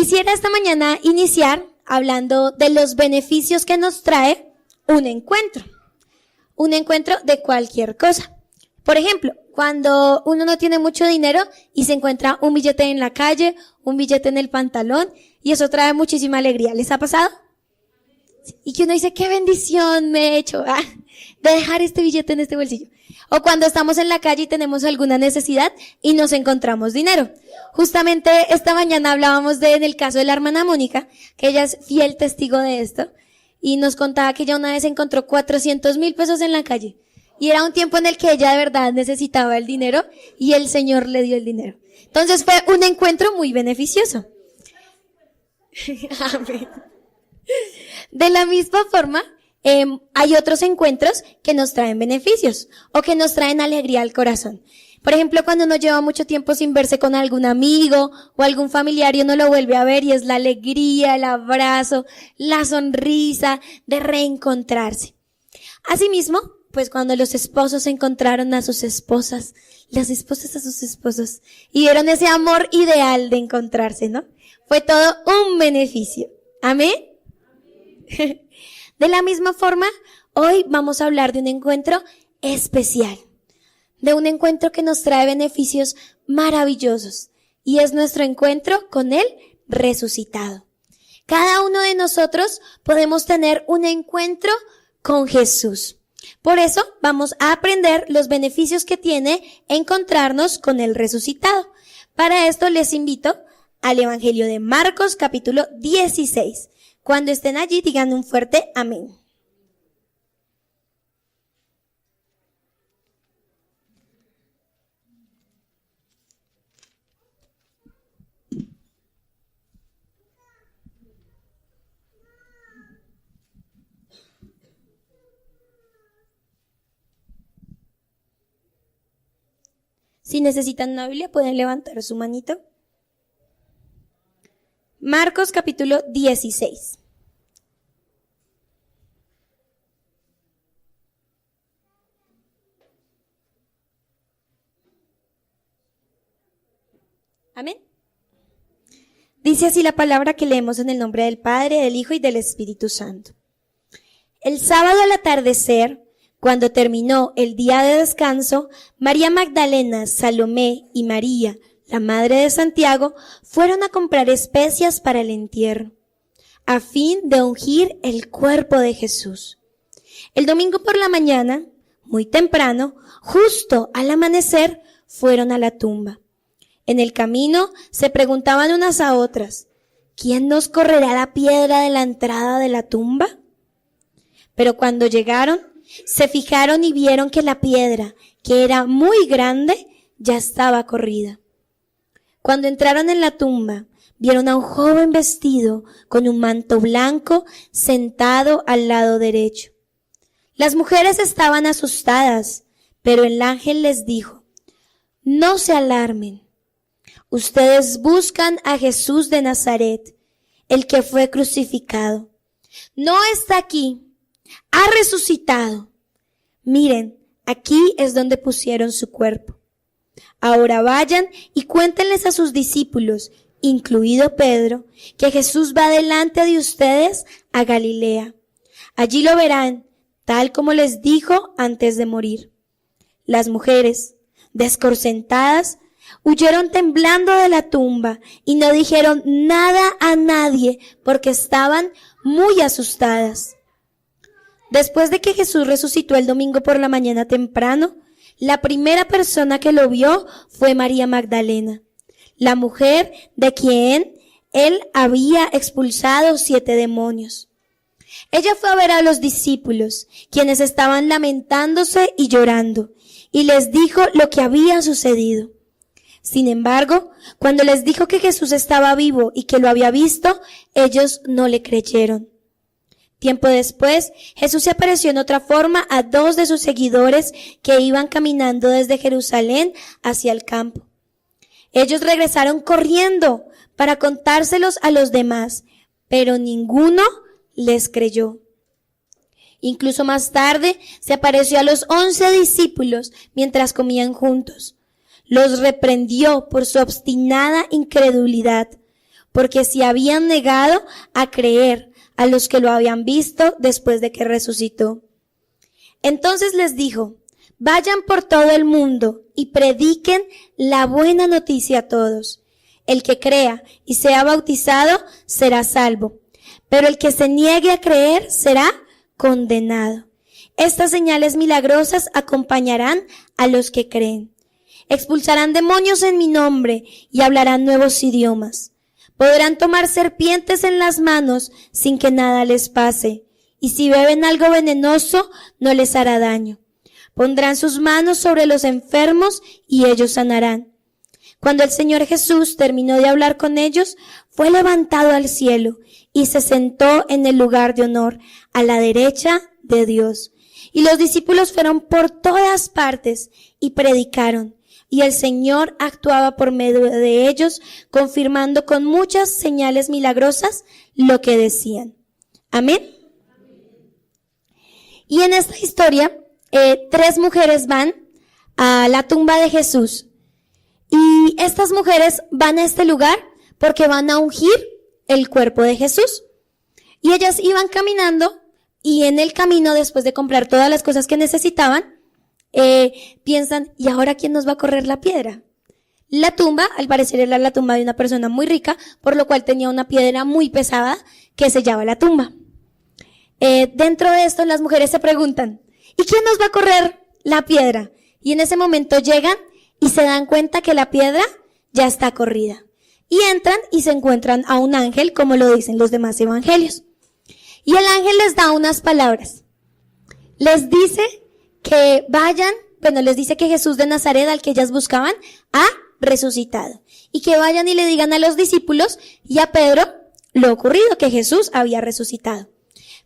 Quisiera esta mañana iniciar hablando de los beneficios que nos trae un encuentro de cualquier cosa. Por ejemplo, cuando uno no tiene mucho dinero y se encuentra un billete en la calle, un billete en el pantalón, y eso trae muchísima alegría. ¿Les ha pasado? Y que uno dice, qué bendición me he hecho de dejar este billete en este bolsillo. O cuando estamos en la calle y tenemos alguna necesidad y nos encontramos dinero. Justamente esta mañana hablábamos en el caso de la hermana Mónica, que ella es fiel testigo de esto, y nos contaba que ella una vez encontró 400,000 pesos en la calle. Y era un tiempo en el que ella de verdad necesitaba el dinero y el Señor le dio el dinero. Entonces fue un encuentro muy beneficioso. Amén. De la misma forma, hay otros encuentros que nos traen beneficios o que nos traen alegría al corazón. Por ejemplo, cuando uno lleva mucho tiempo sin verse con algún amigo o algún familiar y uno lo vuelve a ver y es la alegría, el abrazo, la sonrisa de reencontrarse. Asimismo, pues cuando los esposos encontraron a sus esposas, las esposas a sus esposos, y vieron ese amor ideal de encontrarse, ¿no? Fue todo un beneficio. ¿Amén? De la misma forma, hoy vamos a hablar de un encuentro especial, de un encuentro que nos trae beneficios maravillosos, y es nuestro encuentro con el resucitado. Cada uno de nosotros podemos tener un encuentro con Jesús. Por eso vamos a aprender los beneficios que tiene encontrarnos con el resucitado. Para esto les invito al Evangelio de Marcos, capítulo 16. Cuando estén allí, digan un fuerte amén. Si necesitan una Biblia, pueden levantar su manito. Marcos capítulo 16. Amén. Dice así la palabra que leemos en el nombre del Padre, del Hijo y del Espíritu Santo. El sábado al atardecer, cuando terminó el día de descanso, María Magdalena, Salomé y María, la madre de Santiago, fueron a comprar especias para el entierro, a fin de ungir el cuerpo de Jesús. El domingo por la mañana, muy temprano, justo al amanecer, fueron a la tumba. En el camino se preguntaban unas a otras, ¿quién nos correrá la piedra de la entrada de la tumba? Pero cuando llegaron, se fijaron y vieron que la piedra, que era muy grande, ya estaba corrida. Cuando entraron en la tumba, vieron a un joven vestido con un manto blanco sentado al lado derecho. Las mujeres estaban asustadas, pero el ángel les dijo, no se alarmen. Ustedes buscan a Jesús de Nazaret, el que fue crucificado. No está aquí, ha resucitado. Miren, aquí es donde pusieron su cuerpo. Ahora vayan y cuéntenles a sus discípulos, incluido Pedro, que Jesús va delante de ustedes a Galilea. Allí lo verán, tal como les dijo antes de morir. Las mujeres, descorsentadas, huyeron temblando de la tumba y no dijeron nada a nadie porque estaban muy asustadas. Después de que Jesús resucitó el domingo por la mañana temprano, la primera persona que lo vio fue María Magdalena, la mujer de quien él había expulsado 7 demonios. Ella fue a ver a los discípulos, quienes estaban lamentándose y llorando, y les dijo lo que había sucedido. Sin embargo, cuando les dijo que Jesús estaba vivo y que lo había visto, ellos no le creyeron. Tiempo después, Jesús se apareció en otra forma a 2 de sus seguidores que iban caminando desde Jerusalén hacia el campo. Ellos regresaron corriendo para contárselos a los demás, pero ninguno les creyó. Incluso más tarde se apareció a los 11 discípulos mientras comían juntos. Los reprendió por su obstinada incredulidad, porque se habían negado a creer a los que lo habían visto después de que resucitó. Entonces les dijo: vayan por todo el mundo y prediquen la buena noticia a todos. El que crea y sea bautizado será salvo, pero el que se niegue a creer será condenado. Estas señales milagrosas acompañarán a los que creen. Expulsarán demonios en mi nombre y hablarán nuevos idiomas. Podrán tomar serpientes en las manos sin que nada les pase, y si beben algo venenoso no les hará daño. Pondrán sus manos sobre los enfermos y ellos sanarán. Cuando el Señor Jesús terminó de hablar con ellos, fue levantado al cielo y se sentó en el lugar de honor a la derecha de Dios. Y los discípulos fueron por todas partes y predicaron. Y el Señor actuaba por medio de ellos, confirmando con muchas señales milagrosas lo que decían. Amén. Y en esta historia, 3 mujeres van a la tumba de Jesús. Y estas mujeres van a este lugar porque van a ungir el cuerpo de Jesús. Y ellas iban caminando y en el camino, después de comprar todas las cosas que necesitaban, piensan: ¿y ahora quién nos va a correr la piedra? La tumba, al parecer, era la tumba de una persona muy rica, por lo cual tenía una piedra muy pesada que sellaba la tumba. Dentro de esto, las mujeres se preguntan: ¿y quién nos va a correr la piedra? Y en ese momento llegan y se dan cuenta que la piedra ya está corrida. Y entran y se encuentran a un ángel, como lo dicen los demás evangelios. Y el ángel les da unas palabras. Les dice que vayan, les dice que Jesús de Nazaret, al que ellas buscaban, ha resucitado. Y que vayan y le digan a los discípulos y a Pedro lo ocurrido, que Jesús había resucitado.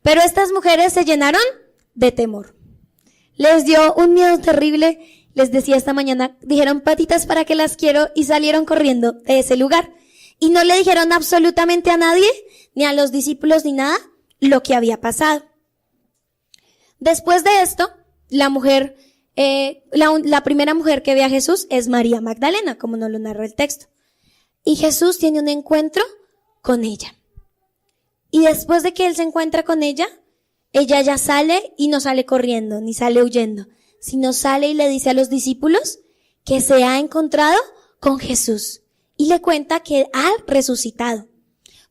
Pero estas mujeres se llenaron de temor. Les dio un miedo terrible. Les decía esta mañana, dijeron: patitas, ¿para qué las quiero? Y salieron corriendo de ese lugar. Y no le dijeron absolutamente a nadie, ni a los discípulos, ni nada, lo que había pasado. Después de esto, la primera mujer que ve a Jesús es María Magdalena, como nos lo narra el texto. Y Jesús tiene un encuentro con ella. Y después de que él se encuentra con ella ya sale y no sale corriendo, ni sale huyendo, sino sale y le dice a los discípulos que se ha encontrado con Jesús y le cuenta que ha resucitado.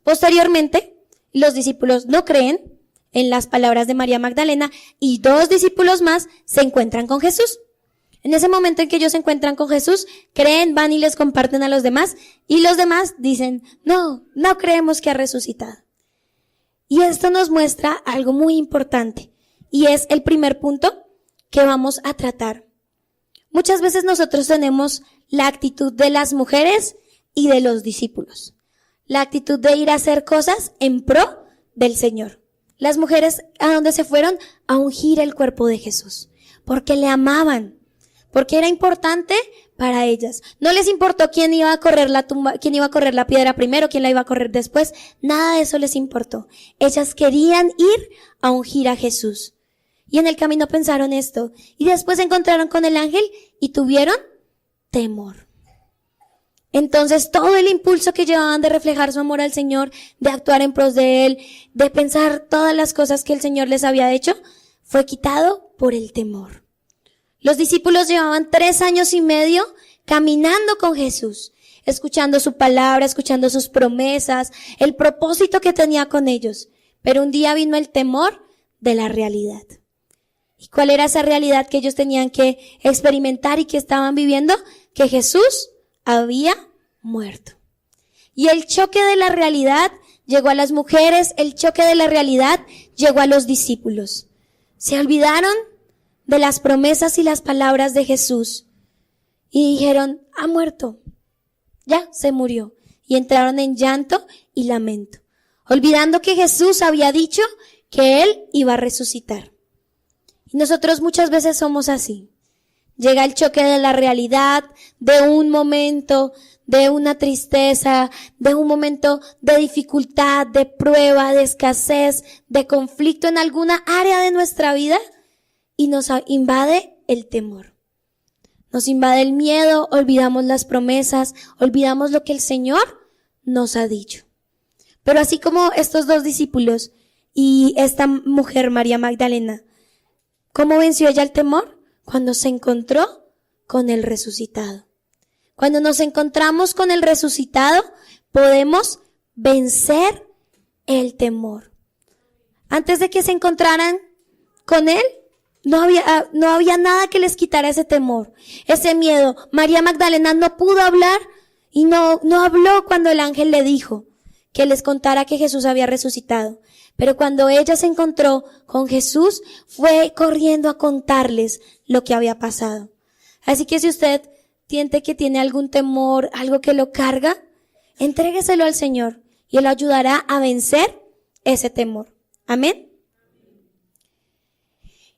Posteriormente, los discípulos no creen en las palabras de María Magdalena y 2 discípulos más se encuentran con Jesús. En ese momento en que ellos se encuentran con Jesús, creen, van y les comparten a los demás, y los demás dicen: no creemos que ha resucitado. Y esto nos muestra algo muy importante, y es el primer punto que vamos a tratar. Muchas veces nosotros tenemos la actitud de las mujeres y de los discípulos. La actitud de ir a hacer cosas en pro del Señor. Las mujeres, ¿a dónde se fueron? A ungir el cuerpo de Jesús. Porque le amaban. Porque era importante para ellas. No les importó quién iba a correr la tumba, quién iba a correr la piedra primero, quién la iba a correr después. Nada de eso les importó. Ellas querían ir a ungir a Jesús. Y en el camino pensaron esto. Y después se encontraron con el ángel y tuvieron temor. Entonces todo el impulso que llevaban de reflejar su amor al Señor, de actuar en pros de Él, de pensar todas las cosas que el Señor les había hecho, fue quitado por el temor. Los discípulos llevaban 3 años y medio caminando con Jesús, escuchando su palabra, escuchando sus promesas, el propósito que tenía con ellos. Pero un día vino el temor de la realidad. ¿Y cuál era esa realidad que ellos tenían que experimentar y que estaban viviendo? Que Jesús había muerto. Y el choque de la realidad llegó a las mujeres, el choque de la realidad llegó a los discípulos. Se olvidaron de las promesas y las palabras de Jesús y dijeron: ha muerto, ya se murió. Y entraron en llanto y lamento, olvidando que Jesús había dicho que Él iba a resucitar. Y nosotros muchas veces somos así. Llega el choque de la realidad, de un momento, de una tristeza, de un momento de dificultad, de prueba, de escasez, de conflicto en alguna área de nuestra vida y nos invade el temor. Nos invade el miedo, olvidamos las promesas, olvidamos lo que el Señor nos ha dicho. Pero así como estos dos discípulos y esta mujer, María Magdalena, ¿cómo venció ella el temor? Cuando se encontró con el resucitado. Cuando nos encontramos con el resucitado, podemos vencer el temor. Antes de que se encontraran con él, no había nada que les quitara ese temor, ese miedo. María Magdalena no pudo hablar y no habló cuando el ángel le dijo que les contara que Jesús había resucitado. Pero cuando ella se encontró con Jesús, fue corriendo a contarles lo que había pasado. Así que si usted siente que tiene algún temor, algo que lo carga, entrégueselo al Señor y Él lo ayudará a vencer ese temor. Amén.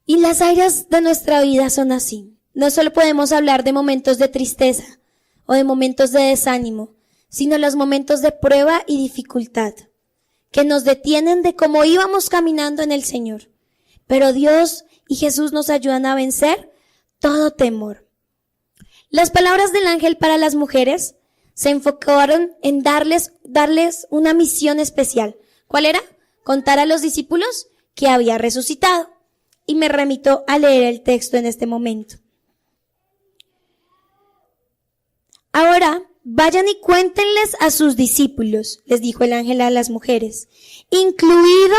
Y las áreas de nuestra vida son así. No solo podemos hablar de momentos de tristeza o de momentos de desánimo, sino los momentos de prueba y dificultad que nos detienen de cómo íbamos caminando en el Señor. Pero Dios y Jesús nos ayudan a vencer todo temor. Las palabras del ángel para las mujeres se enfocaron en darles una misión especial. ¿Cuál era? Contar a los discípulos que había resucitado. Y me remito a leer el texto en este momento. Ahora, vayan y cuéntenles a sus discípulos, les dijo el ángel a las mujeres, incluido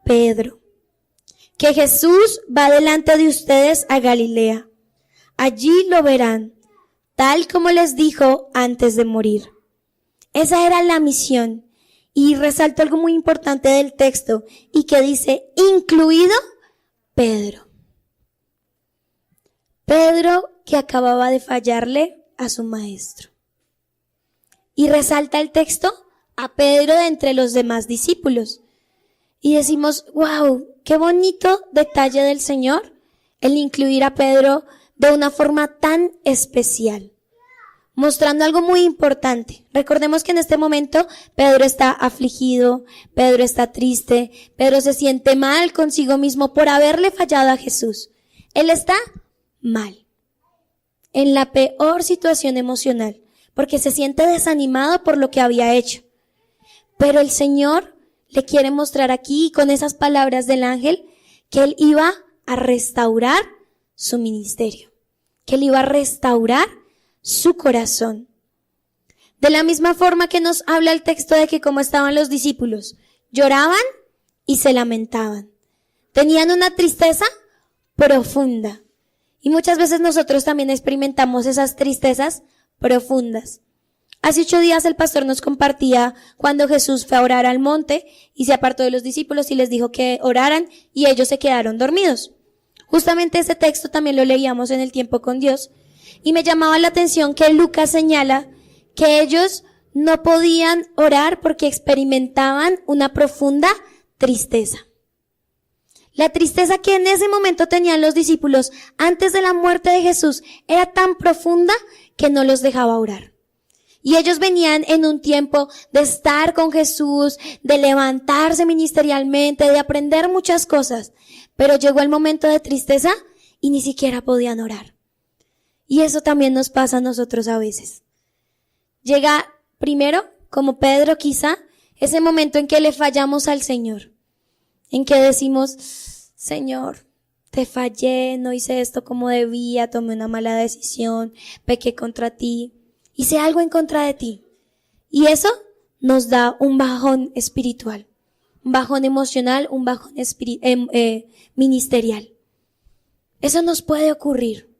Pedro, que Jesús va delante de ustedes a Galilea. Allí lo verán, tal como les dijo antes de morir. Esa era la misión. Y resalto algo muy importante del texto, y que dice, incluido Pedro. Pedro que acababa de fallarle a su maestro. Y resalta el texto a Pedro de entre los demás discípulos. Y decimos, wow, qué bonito detalle del Señor el incluir a Pedro de una forma tan especial, mostrando algo muy importante. Recordemos que en este momento Pedro está afligido, Pedro está triste, Pedro se siente mal consigo mismo por haberle fallado a Jesús. Él está mal, en la peor situación emocional, porque se siente desanimado por lo que había hecho. Pero el Señor le quiere mostrar aquí, con esas palabras del ángel, que Él iba a restaurar su ministerio, que Él iba a restaurar su corazón. De la misma forma que nos habla el texto de que como estaban los discípulos, lloraban y se lamentaban. Tenían una tristeza profunda. Y muchas veces nosotros también experimentamos esas tristezas profundas. Hace 8 días el pastor nos compartía cuando Jesús fue a orar al monte y se apartó de los discípulos y les dijo que oraran y ellos se quedaron dormidos. Justamente ese texto también lo leíamos en el tiempo con Dios. Y me llamaba la atención que Lucas señala que ellos no podían orar porque experimentaban una profunda tristeza. La tristeza que en ese momento tenían los discípulos antes de la muerte de Jesús era tan profunda que no los dejaba orar. Y ellos venían en un tiempo de estar con Jesús, de levantarse ministerialmente, de aprender muchas cosas. Pero llegó el momento de tristeza y ni siquiera podían orar. Y eso también nos pasa a nosotros a veces. Llega primero, como Pedro quizá, ese momento en que le fallamos al Señor. En que decimos, Señor, te fallé, no hice esto como debía, tomé una mala decisión, pequé contra ti, hice algo en contra de ti. Y eso nos da un bajón espiritual, un bajón emocional, un bajón ministerial. Eso nos puede ocurrir.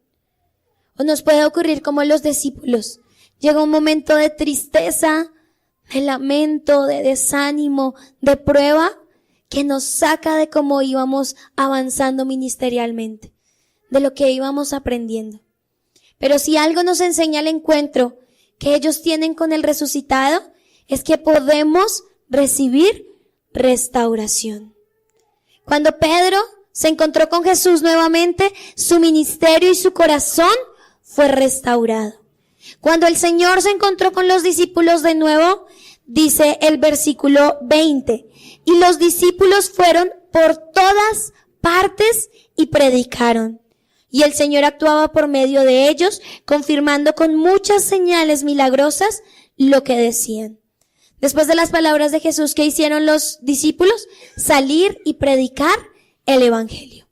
O nos puede ocurrir como los discípulos. Llega un momento de tristeza, de lamento, de desánimo, de prueba, que nos saca de cómo íbamos avanzando ministerialmente, de lo que íbamos aprendiendo. Pero si algo nos enseña el encuentro que ellos tienen con el resucitado, es que podemos recibir restauración. Cuando Pedro se encontró con Jesús nuevamente, su ministerio y su corazón fue restaurado. Cuando el Señor se encontró con los discípulos de nuevo, dice el versículo 20, y los discípulos fueron por todas partes y predicaron. Y el Señor actuaba por medio de ellos, confirmando con muchas señales milagrosas lo que decían. Después de las palabras de Jesús, ¿qué hicieron los discípulos? Salir y predicar el evangelio.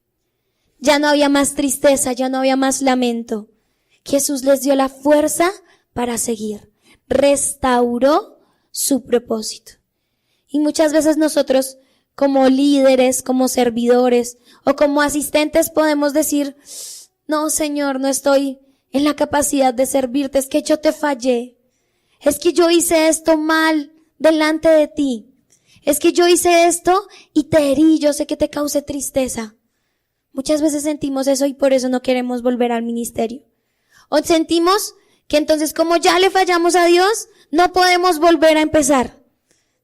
Ya no había más tristeza, ya no había más lamento. Jesús les dio la fuerza para seguir. Restauró su propósito. Y muchas veces nosotros, como líderes, como servidores o como asistentes, podemos decir: no, Señor, no estoy en la capacidad de servirte, es que yo te fallé. Es que yo hice esto mal delante de ti. Es que yo hice esto y te herí, yo sé que te causé tristeza. Muchas veces sentimos eso y por eso no queremos volver al ministerio. O sentimos que entonces, como ya le fallamos a Dios, no podemos volver a empezar.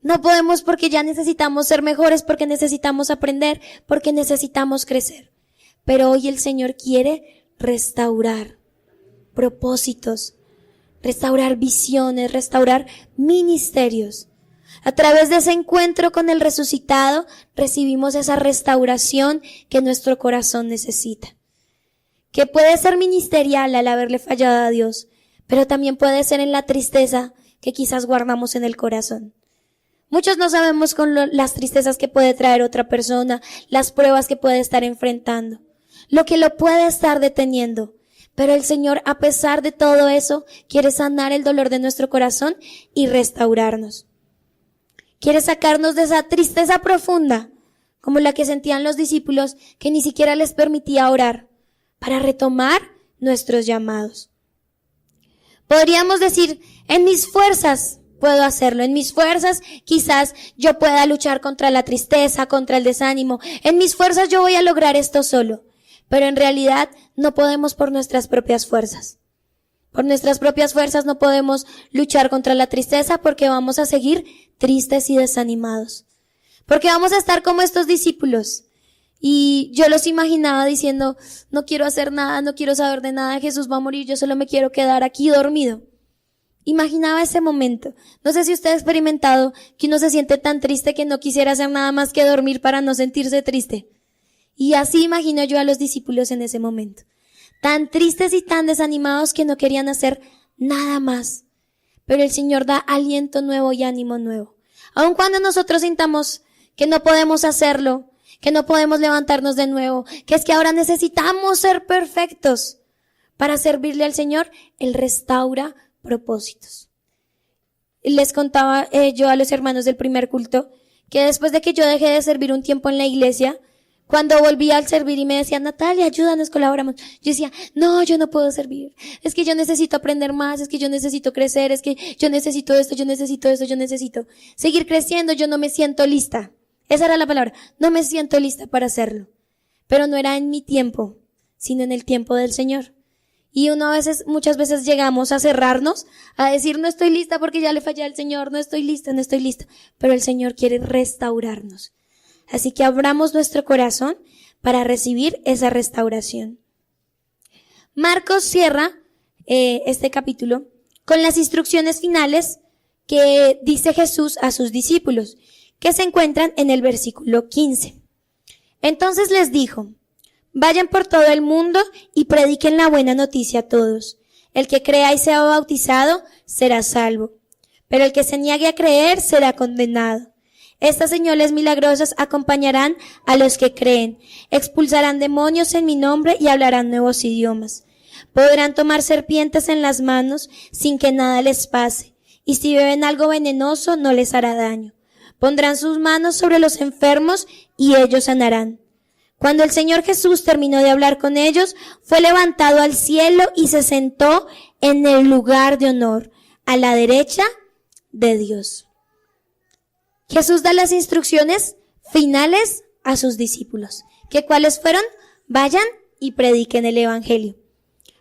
No podemos porque ya necesitamos ser mejores, porque necesitamos aprender, porque necesitamos crecer. Pero hoy el Señor quiere restaurar propósitos, restaurar visiones, restaurar ministerios. A través de ese encuentro con el resucitado, recibimos esa restauración que nuestro corazón necesita. Que puede ser ministerial al haberle fallado a Dios, pero también puede ser en la tristeza que quizás guardamos en el corazón. Muchos no sabemos con las tristezas que puede traer otra persona, las pruebas que puede estar enfrentando, lo que lo puede estar deteniendo. Pero el Señor, a pesar de todo eso, quiere sanar el dolor de nuestro corazón y restaurarnos. Quiere sacarnos de esa tristeza profunda, como la que sentían los discípulos, que ni siquiera les permitía orar, para retomar nuestros llamados. Podríamos decir: en mis fuerzas puedo hacerlo, en mis fuerzas quizás yo pueda luchar contra la tristeza, contra el desánimo, en mis fuerzas yo voy a lograr esto solo. Pero en realidad no podemos por nuestras propias fuerzas. Por nuestras propias fuerzas no podemos luchar contra la tristeza porque vamos a seguir tristes y desanimados. Porque vamos a estar como estos discípulos. Y yo los imaginaba diciendo: no quiero hacer nada, no quiero saber de nada, Jesús va a morir, yo solo me quiero quedar aquí dormido. Imaginaba ese momento. No sé si usted ha experimentado que uno se siente tan triste que no quisiera hacer nada más que dormir para no sentirse triste. Y así imagino yo a los discípulos en ese momento. Tan tristes y tan desanimados que no querían hacer nada más. Pero el Señor da aliento nuevo y ánimo nuevo. Aun cuando nosotros sintamos que no podemos hacerlo, que no podemos levantarnos de nuevo, que es que ahora necesitamos ser perfectos para servirle al Señor, Él restaura propósitos. Les contaba yo a los hermanos del primer culto que después de que yo dejé de servir un tiempo en la iglesia, cuando volví al servir y me decían: Natalia, ayúdanos, colaboramos, yo decía: no, yo no puedo servir, es que yo necesito aprender más, es que yo necesito crecer, es que yo necesito esto, yo necesito seguir creciendo, yo no me siento lista. Esa era la palabra, no me siento lista para hacerlo. Pero no era en mi tiempo, sino en el tiempo del Señor. Y muchas veces llegamos a cerrarnos, a decir: no estoy lista porque ya le fallé al Señor, no estoy lista. Pero el Señor quiere restaurarnos. Así que abramos nuestro corazón para recibir esa restauración. Marcos cierra este capítulo con las instrucciones finales que dice Jesús a sus discípulos, que se encuentran en el versículo 15. Entonces les dijo: vayan por todo el mundo y prediquen la buena noticia a todos. El que crea y sea bautizado será salvo, pero el que se niegue a creer será condenado. Estas señales milagrosas acompañarán a los que creen. Expulsarán demonios en mi nombre y hablarán nuevos idiomas. Podrán tomar serpientes en las manos sin que nada les pase. Y si beben algo venenoso no les hará daño. Pondrán sus manos sobre los enfermos y ellos sanarán. Cuando el Señor Jesús terminó de hablar con ellos, fue levantado al cielo y se sentó en el lugar de honor, a la derecha de Dios. Jesús da las instrucciones finales a sus discípulos. ¿Que cuáles fueron? Vayan y prediquen el evangelio.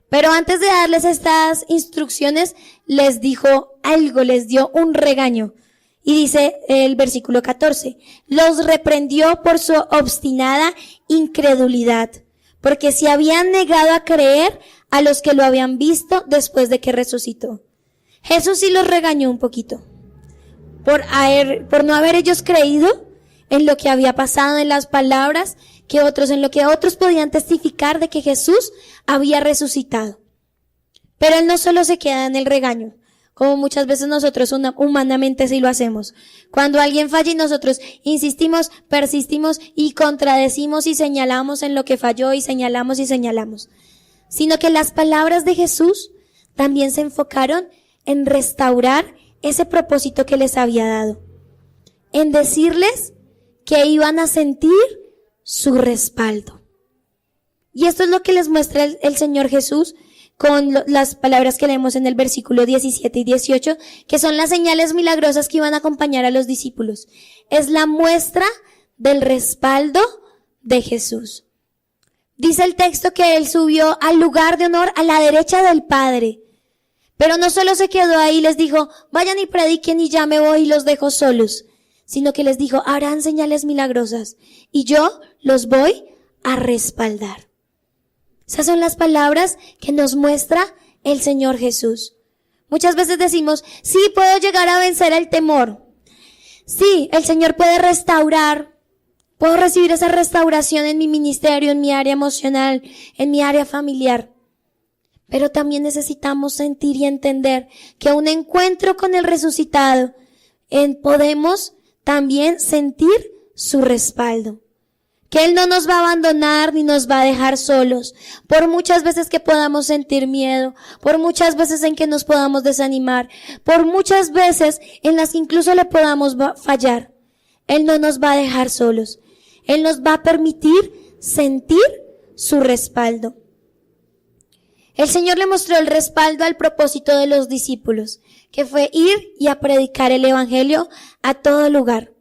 Pero antes de darles estas instrucciones, les dijo algo, les dio un regaño. Y dice el versículo 14, los reprendió por su obstinada incredulidad, porque se habían negado a creer a los que lo habían visto después de que resucitó. Jesús sí los regañó un poquito. Por no haber ellos creído en lo que había pasado, en las palabras en lo que otros podían testificar de que Jesús había resucitado. Pero Él no solo se queda en el regaño. como muchas veces nosotros humanamente sí lo hacemos. Cuando alguien falla y nosotros insistimos, persistimos y contradecimos y señalamos en lo que falló y señalamos, sino que las palabras de Jesús también se enfocaron en restaurar ese propósito que les había dado, en decirles que iban a sentir su respaldo. Y esto es lo que les muestra el Señor Jesús con las palabras que leemos en el versículo 17 y 18, que son las señales milagrosas que iban a acompañar a los discípulos. Es la muestra del respaldo de Jesús. Dice el texto que Él subió al lugar de honor a la derecha del Padre. Pero no solo se quedó ahí y les dijo, vayan y prediquen y ya me voy y los dejo solos, sino que les dijo, harán señales milagrosas y yo los voy a respaldar. Esas son las palabras que nos muestra el Señor Jesús. Muchas veces decimos, sí, puedo llegar a vencer el temor. Sí, el Señor puede restaurar. Puedo recibir esa restauración en mi ministerio, en mi área emocional, en mi área familiar. Pero también necesitamos sentir y entender que un encuentro con el resucitado, podemos también sentir su respaldo. Que Él no nos va a abandonar ni nos va a dejar solos. Por muchas veces que podamos sentir miedo, por muchas veces en que nos podamos desanimar, por muchas veces en las que incluso le podamos fallar, Él no nos va a dejar solos. Él nos va a permitir sentir su respaldo. El Señor le mostró el respaldo al propósito de los discípulos, que fue ir y a predicar el evangelio a todo lugar.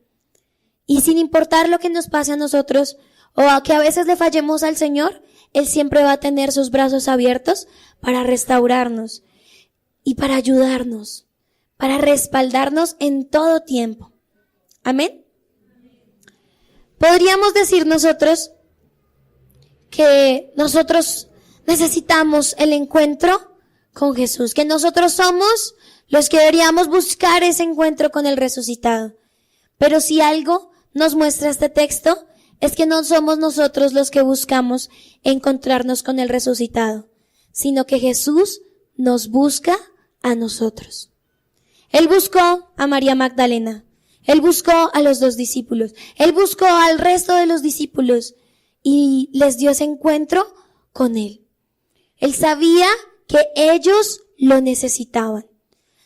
Y sin importar lo que nos pase a nosotros, o a que a veces le fallemos al Señor, Él siempre va a tener sus brazos abiertos para restaurarnos y para ayudarnos, para respaldarnos en todo tiempo. Amén. Podríamos decir nosotros que nosotros necesitamos el encuentro con Jesús, que nosotros somos los que deberíamos buscar ese encuentro con el resucitado. Pero si algo nos muestra este texto, es que no somos nosotros los que buscamos encontrarnos con el resucitado, sino que Jesús nos busca a nosotros. Él buscó a María Magdalena, Él buscó a los 2 discípulos, Él buscó al resto de los discípulos y les dio ese encuentro con Él. Él sabía que ellos lo necesitaban.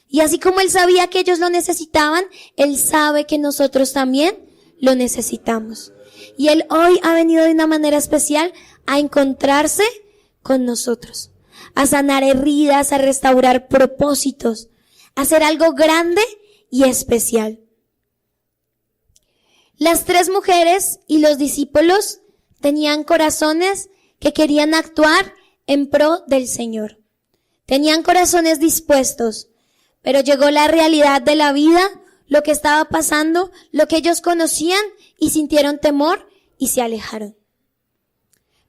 Y así como Él sabía que ellos lo necesitaban, Él sabe que nosotros también lo necesitamos. Y Él hoy ha venido de una manera especial a encontrarse con nosotros, a sanar heridas, a restaurar propósitos, a hacer algo grande y especial. Las 3 mujeres y los discípulos tenían corazones que querían actuar en pro del Señor. Tenían corazones dispuestos, pero llegó la realidad de la vida, lo que estaba pasando, lo que ellos conocían y sintieron temor y se alejaron.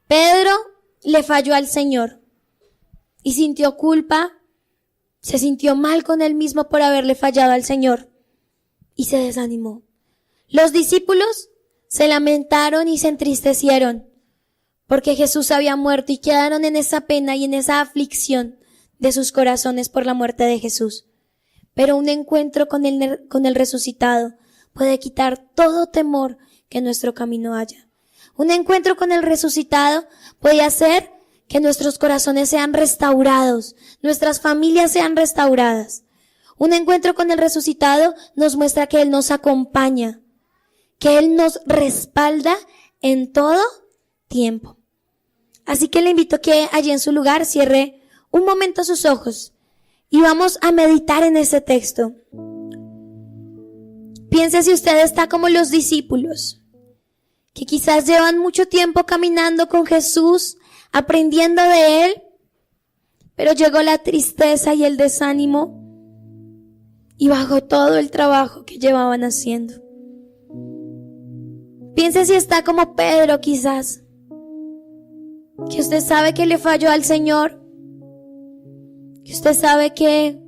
Pedro le falló al Señor y sintió culpa, se sintió mal con él mismo por haberle fallado al Señor y se desanimó. Los discípulos se lamentaron y se entristecieron porque Jesús había muerto y quedaron en esa pena y en esa aflicción de sus corazones por la muerte de Jesús. Pero un encuentro con el resucitado puede quitar todo temor que en nuestro camino haya. Un encuentro con el resucitado puede hacer que nuestros corazones sean restaurados, nuestras familias sean restauradas. Un encuentro con el resucitado nos muestra que Él nos acompaña, que Él nos respalda en todo tiempo. Así que le invito a que allí en su lugar cierre un momento sus ojos y vamos a meditar en ese texto. Piense si usted está como los discípulos, que quizás llevan mucho tiempo caminando con Jesús, aprendiendo de Él, pero llegó la tristeza y el desánimo y bajó todo el trabajo que llevaban haciendo. Piense si está como Pedro quizás, que usted sabe que le falló al Señor, que usted sabe que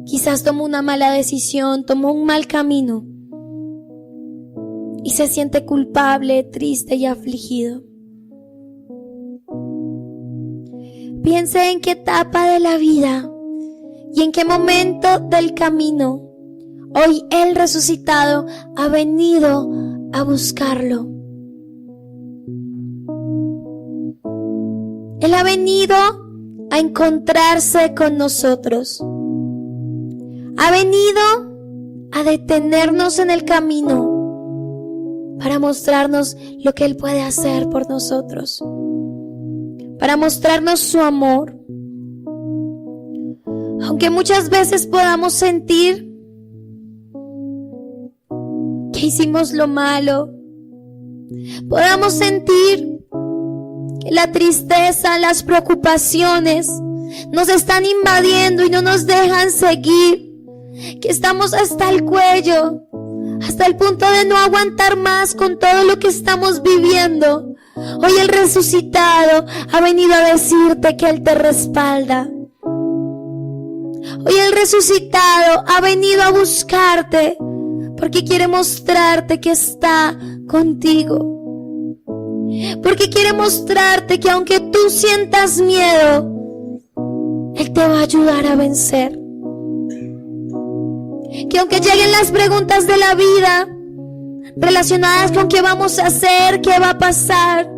quizás tomó una mala decisión, tomó un mal camino y se siente culpable, triste y afligido. Piense en qué etapa de la vida y en qué momento del camino hoy Él resucitado ha venido a buscarlo. Él ha venido a encontrarse con nosotros. Ha venido a detenernos en el camino para mostrarnos lo que Él puede hacer por nosotros, para mostrarnos su amor. Aunque muchas veces podamos sentir que hicimos lo malo, podamos sentir que la tristeza, las preocupaciones nos están invadiendo y no nos dejan seguir, que estamos hasta el cuello, hasta el punto de no aguantar más con todo lo que estamos viviendo. Hoy el resucitado ha venido a decirte que Él te respalda. Hoy el resucitado ha venido a buscarte porque quiere mostrarte que está contigo. Porque quiere mostrarte que aunque tú sientas miedo, Él te va a ayudar a vencer. Que aunque lleguen las preguntas de la vida relacionadas con qué vamos a hacer, qué va a pasar,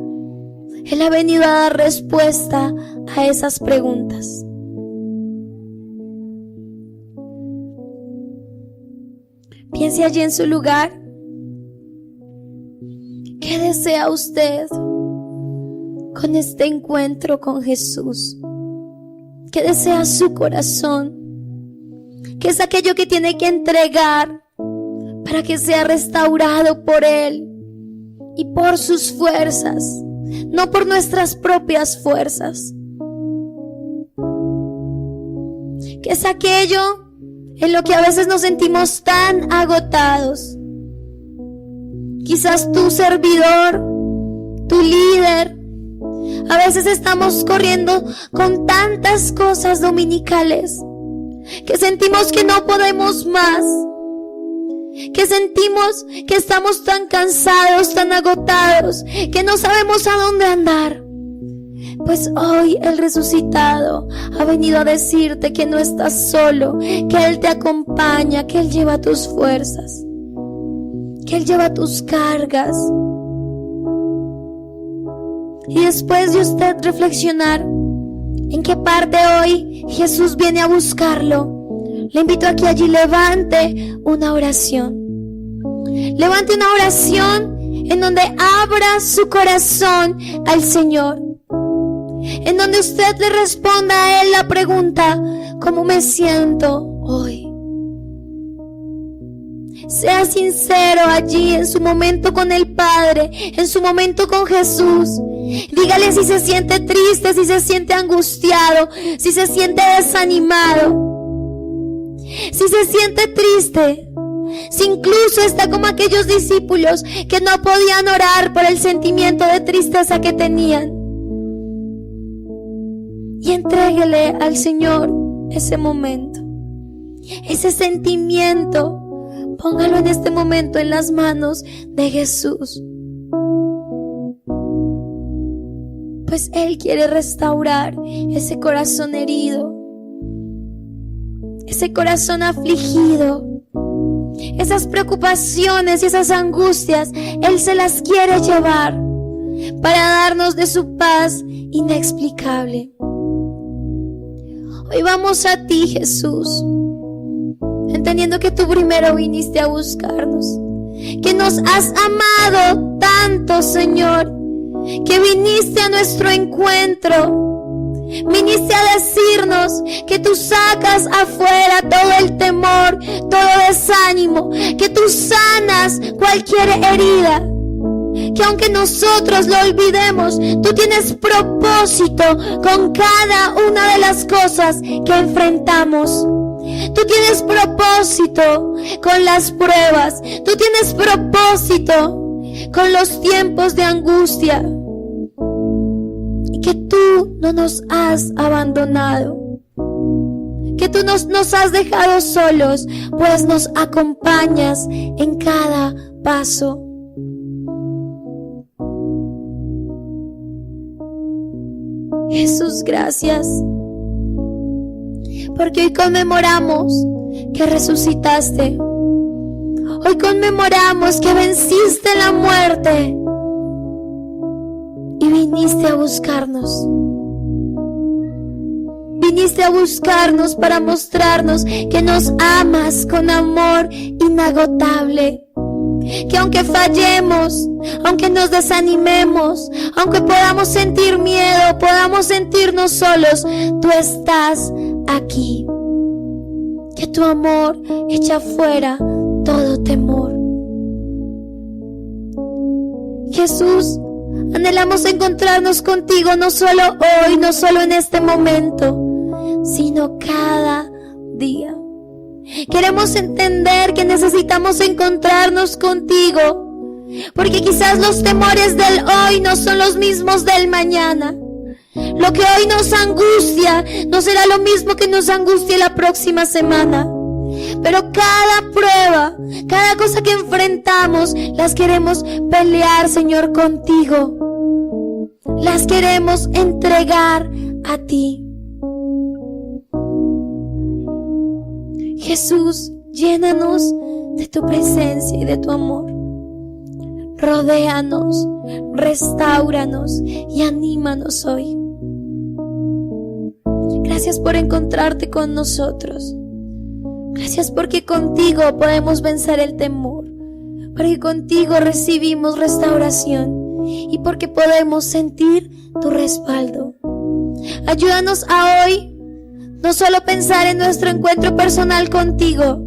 Él ha venido a dar respuesta a esas preguntas. Piense allí en su lugar. ¿Qué desea usted con este encuentro con Jesús? ¿Qué desea su corazón? ¿Qué es aquello que tiene que entregar para que sea restaurado por Él y por sus fuerzas, no por nuestras propias fuerzas? ¿Qué es aquello en lo que a veces nos sentimos tan agotados? Quizás tu servidor, tu líder, a veces estamos corriendo con tantas cosas dominicales que sentimos que no podemos más, que sentimos que estamos tan cansados, tan agotados, que no sabemos a dónde andar. Pues hoy el resucitado ha venido a decirte que no estás solo, que Él te acompaña, que Él lleva tus fuerzas, que Él lleva tus cargas. Y después de usted reflexionar en qué parte hoy Jesús viene a buscarlo, le invito a que allí levante una oración. Levante una oración en donde abra su corazón al Señor, en donde usted le responda a Él la pregunta: ¿cómo me siento hoy? Sea sincero allí en su momento con el Padre, en su momento con Jesús. Dígale si se siente triste, si se siente angustiado, si se siente desanimado, si se siente triste, si incluso está como aquellos discípulos que no podían orar por el sentimiento de tristeza que tenían. Y entréguele al Señor ese momento, ese sentimiento. Póngalo en este momento en las manos de Jesús. Pues Él quiere restaurar ese corazón herido, ese corazón afligido, esas preocupaciones y esas angustias. Él se las quiere llevar para darnos de su paz inexplicable. Hoy vamos a ti, Jesús, entendiendo que tú primero viniste a buscarnos, que nos has amado tanto, Señor, que viniste a nuestro encuentro, viniste a decirnos que tú sacas afuera todo el temor, todo desánimo, que tú sanas cualquier herida, que aunque nosotros lo olvidemos, tú tienes propósito con cada una de las cosas que enfrentamos. Tú tienes propósito con las pruebas, tú tienes propósito con los tiempos de angustia, y que tú no nos has abandonado, que tú no nos has dejado solos, pues nos acompañas en cada paso. Jesús, gracias, porque hoy conmemoramos que resucitaste. Hoy conmemoramos que venciste la muerte y viniste a buscarnos. Viniste a buscarnos para mostrarnos que nos amas con amor inagotable. Que aunque fallemos, aunque nos desanimemos, aunque podamos sentir miedo, podamos sentirnos solos, tú estás aquí. Que tu amor echa fuera todo temor. Jesús, anhelamos encontrarnos contigo no solo hoy, no solo en este momento, sino cada día. Queremos entender que necesitamos encontrarnos contigo, porque quizás los temores del hoy no son los mismos del mañana. Lo que hoy nos angustia no será lo mismo que nos angustie la próxima semana. Pero cada prueba, cada cosa que enfrentamos, las queremos pelear, Señor, contigo. Las queremos entregar a ti. Jesús, llénanos de tu presencia y de tu amor. Rodéanos, restáuranos y anímanos hoy. Gracias por encontrarte con nosotros. Gracias porque contigo podemos vencer el temor, porque contigo recibimos restauración y porque podemos sentir tu respaldo. Ayúdanos a hoy no solo pensar en nuestro encuentro personal contigo,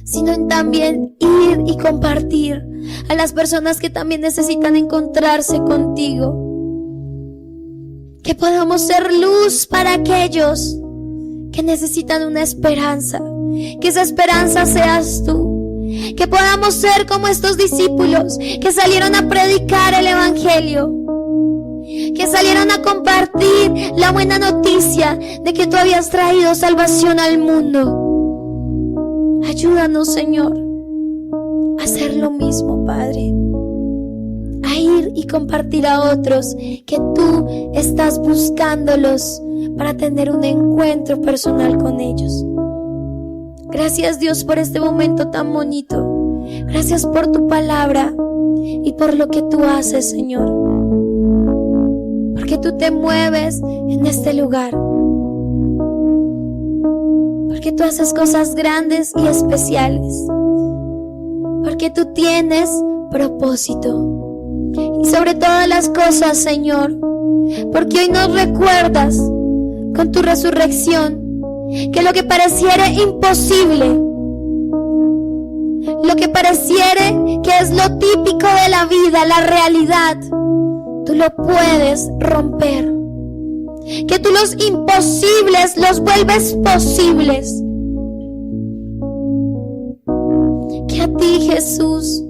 sino en también ir y compartir a las personas que también necesitan encontrarse contigo. Que podamos ser luz para aquellos que necesitan una esperanza, que esa esperanza seas tú. Que podamos ser como estos discípulos que salieron a predicar el evangelio, que salieron a compartir la buena noticia de que tú habías traído salvación al mundo. Ayúdanos, Señor, a hacer lo mismo, Padre, a ir y compartir a otros que tú estás buscándolos para tener un encuentro personal con ellos. Gracias, Dios, por este momento tan bonito. Gracias por tu palabra y por lo que tú haces, Señor. Porque tú te mueves en este lugar. Porque tú haces cosas grandes y especiales. Porque tú tienes propósito. Y sobre todas las cosas, Señor, porque hoy nos recuerdas con tu resurrección que lo que pareciera imposible, lo que pareciera que es lo típico de la vida, la realidad, tú lo puedes romper. Que tú los imposibles los vuelves posibles. Que a ti, Jesús,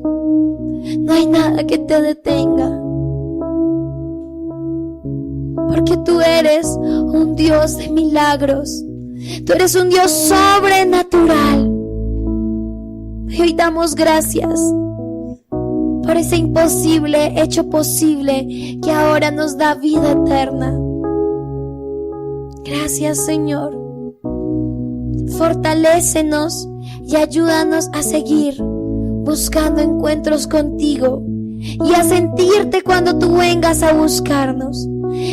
no hay nada que te detenga. Porque tú eres un Dios de milagros. Tú eres un Dios sobrenatural. Y hoy damos gracias por ese imposible hecho posible que ahora nos da vida eterna. Gracias, Señor. Fortalécenos y ayúdanos a seguir buscando encuentros contigo y a sentirte cuando tú vengas a buscarnos.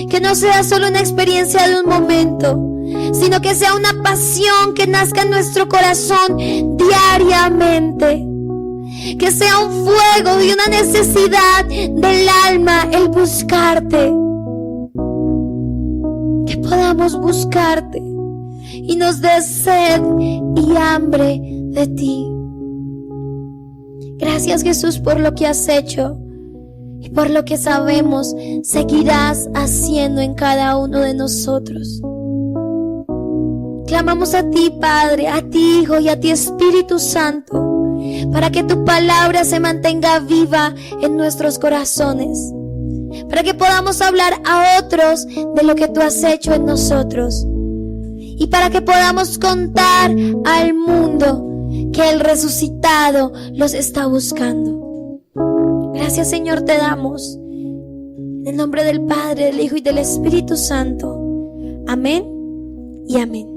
Que no sea solo una experiencia de un momento, sino que sea una pasión que nazca en nuestro corazón diariamente. Que sea un fuego y una necesidad del alma el buscarte. Que podamos buscarte y nos dé sed y hambre de ti. Gracias, Jesús, por lo que has hecho y por lo que sabemos seguirás haciendo en cada uno de nosotros. Clamamos a ti, Padre, a ti, Hijo y a ti, Espíritu Santo, para que tu palabra se mantenga viva en nuestros corazones, para que podamos hablar a otros de lo que tú has hecho en nosotros y para que podamos contar al mundo que el resucitado los está buscando. Gracias, Señor, te damos en el nombre del Padre, del Hijo y del Espíritu Santo. Amén y amén.